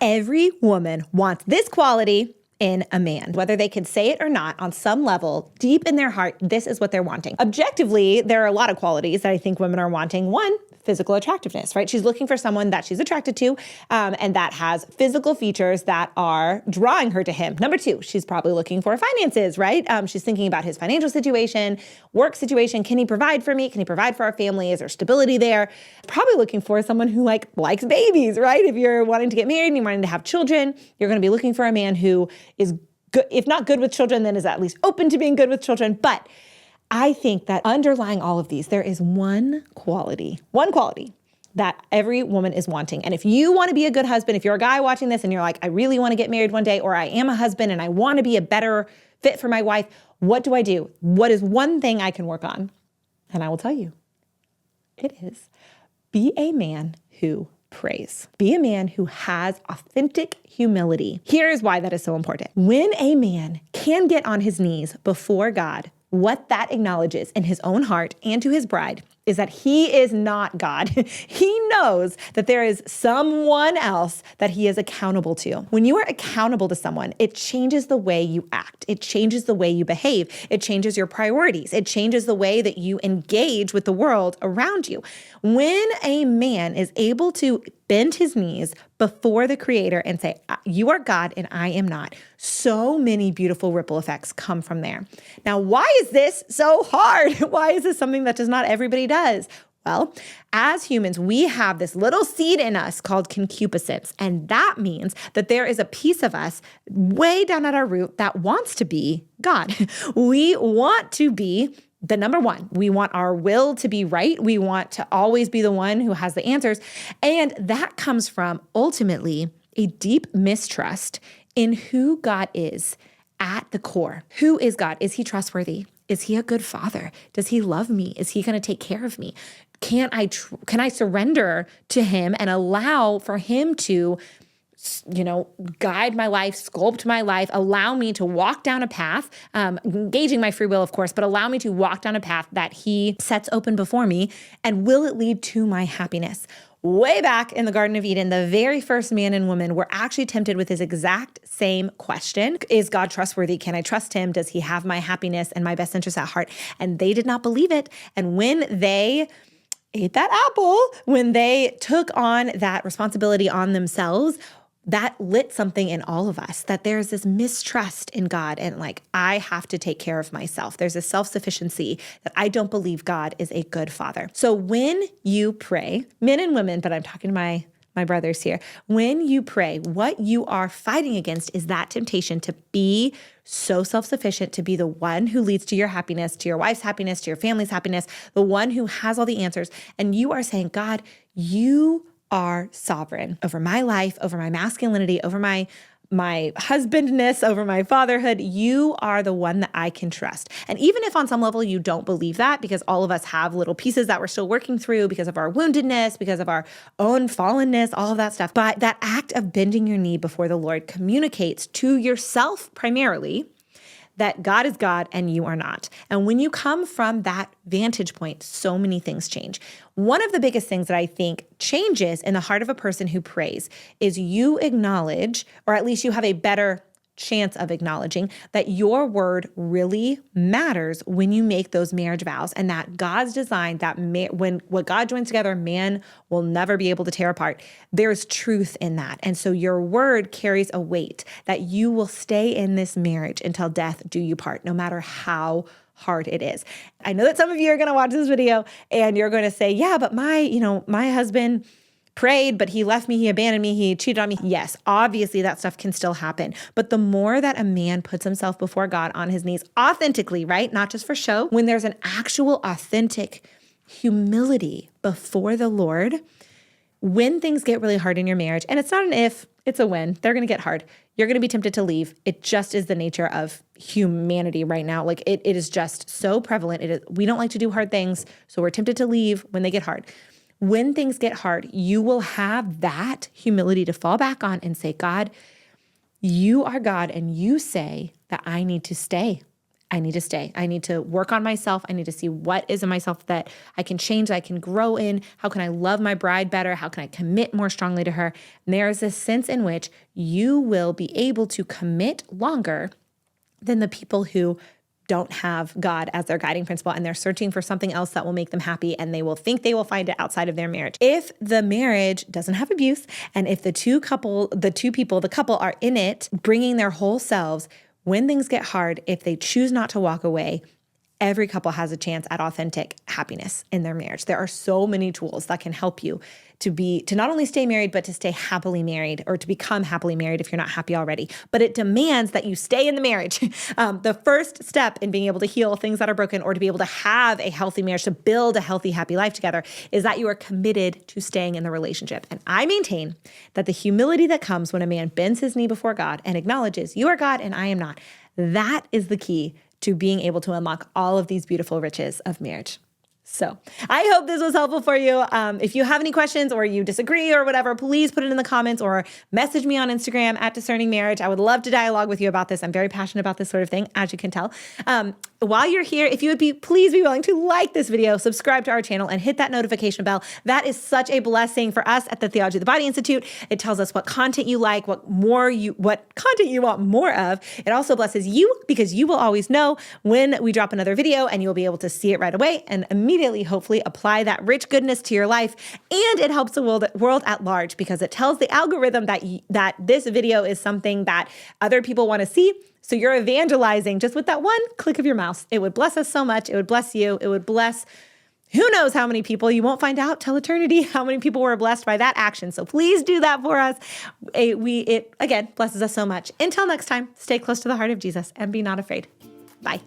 Every woman wants this quality in a man. Whether they can say it or not, on some level, deep in their heart, this is what they're wanting. Objectively, there are a lot of qualities that I think women are wanting. One, physical attractiveness, right? She's looking for someone that she's attracted to and that has physical features that are drawing her to him. Number two, she's probably looking for finances, right? She's thinking about his financial situation, work situation. Can he provide for me? Can he provide for our family? Is there stability there? Probably looking for someone who likes babies, right? If you're wanting to get married and you're wanting to have children, you're going to be looking for a man who is good, if not good with children, then is at least open to being good with children. But I think that underlying all of these, there is one quality that every woman is wanting. And if you want to be a good husband, if you're a guy watching this and you're like, I really want to get married one day, or I am a husband and I want to be a better fit for my wife, what do I do? What is one thing I can work on? And I will tell you, it is be a man who prays. Be a man who has authentic humility. Here's why that is so important. When a man can get on his knees before God, what that acknowledges in his own heart and to his bride is that he is not God. He knows that there is someone else that he is accountable to. When you are accountable to someone, it changes the way you act. It changes the way you behave. It changes your priorities. It changes the way that you engage with the world around you. When a man is able to bend his knees before the Creator and say, you are God and I am not, so many beautiful ripple effects come from there. Now, why is this so hard? Why is this something that just not everybody does? Well, as humans, we have this little seed in us called concupiscence. And that means that there is a piece of us way down at our root that wants to be God. We want to be the number one. We want our will to be right. We want to always be the one who has the answers. And that comes from ultimately a deep mistrust in who God is at the core. Who is God? Is he trustworthy? Is he a good father? Does he love me? Is he going to take care of me? Can I surrender to him and allow for him to guide my life, sculpt my life, allow me to walk down a path, engaging my free will, of course, but allow me to walk down a path that he sets open before me, and will it lead to my happiness? Way back in the Garden of Eden, the very first man and woman were actually tempted with this exact same question. Is God trustworthy? Can I trust him? Does he have my happiness and my best interests at heart? And they did not believe it. And when they ate that apple, when they took on that responsibility on themselves, that lit something in all of us, that there's this mistrust in God and I have to take care of myself. There's a self-sufficiency that I don't believe God is a good father. So when you pray, men and women, but I'm talking to my brothers here, when you pray, what you are fighting against is that temptation to be so self-sufficient, to be the one who leads to your happiness, to your wife's happiness, to your family's happiness, the one who has all the answers. And you are saying, God, you are sovereign over my life, over my masculinity, over my husbandness, over my fatherhood. You are the one that I can trust. And even if on some level you don't believe that, because all of us have little pieces that we're still working through because of our woundedness, because of our own fallenness, all of that stuff. But that act of bending your knee before the Lord communicates to yourself primarily that God is God and you are not. And when you come from that vantage point, so many things change. One of the biggest things that I think changes in the heart of a person who prays is you acknowledge, or at least you have a better chance of acknowledging, that your word really matters when you make those marriage vows, and that God's design, that when what God joins together, man will never be able to tear apart. There's truth in that. And so your word carries a weight that you will stay in this marriage until death do you part, no matter how hard it is. I know that some of you are going to watch this video and you're going to say, yeah, but my husband prayed, but he left me, he abandoned me, he cheated on me. Yes, obviously that stuff can still happen. But the more that a man puts himself before God on his knees authentically, right? Not just for show, when there's an actual authentic humility before the Lord, when things get really hard in your marriage, and it's not an if, it's a when, they're going to get hard. You're going to be tempted to leave. It just is the nature of humanity right now. It is just so prevalent. We don't like to do hard things, so we're tempted to leave when they get hard. When things get hard, you will have that humility to fall back on and say, God, you are God, and you say that I need to stay. I need to stay. I need to work on myself. I need to see what is in myself that I can change, that I can grow in. How can I love my bride better? How can I commit more strongly to her? And there is a sense in which you will be able to commit longer than the people who don't have God as their guiding principle and they're searching for something else that will make them happy and they will think they will find it outside of their marriage. If the marriage doesn't have abuse and if the couple are in it, bringing their whole selves, when things get hard, if they choose not to walk away, every couple has a chance at authentic happiness in their marriage. There are so many tools that can help you to not only stay married, but to stay happily married or to become happily married if you're not happy already. But it demands that you stay in the marriage. The first step in being able to heal things that are broken or to be able to have a healthy marriage, to build a healthy, happy life together, is that you are committed to staying in the relationship. And I maintain that the humility that comes when a man bends his knee before God and acknowledges, you are God and I am not, that is the key to being able to unlock all of these beautiful riches of marriage. So I hope this was helpful for you. If you have any questions or you disagree or whatever, please put it in the comments or message me on Instagram at Discerning Marriage. I would love to dialogue with you about this. I'm very passionate about this sort of thing, as you can tell. While you're here, if you would please be willing to like this video, subscribe to our channel, and hit that notification bell. That is such a blessing for us at the Theology of the Body Institute. It tells us what content you like, what content you want more of. It also blesses you because you will always know when we drop another video and you'll be able to see it right away and immediately, hopefully, apply that rich goodness to your life. And it helps the world at large because it tells the algorithm that this video is something that other people want to see. So you're evangelizing just with that one click of your mouse. It would bless us so much. It would bless you. It would bless who knows how many people. You won't find out till eternity how many people were blessed by that action. So please do that for us. It again blesses us so much. Until next time, stay close to the heart of Jesus and be not afraid. Bye.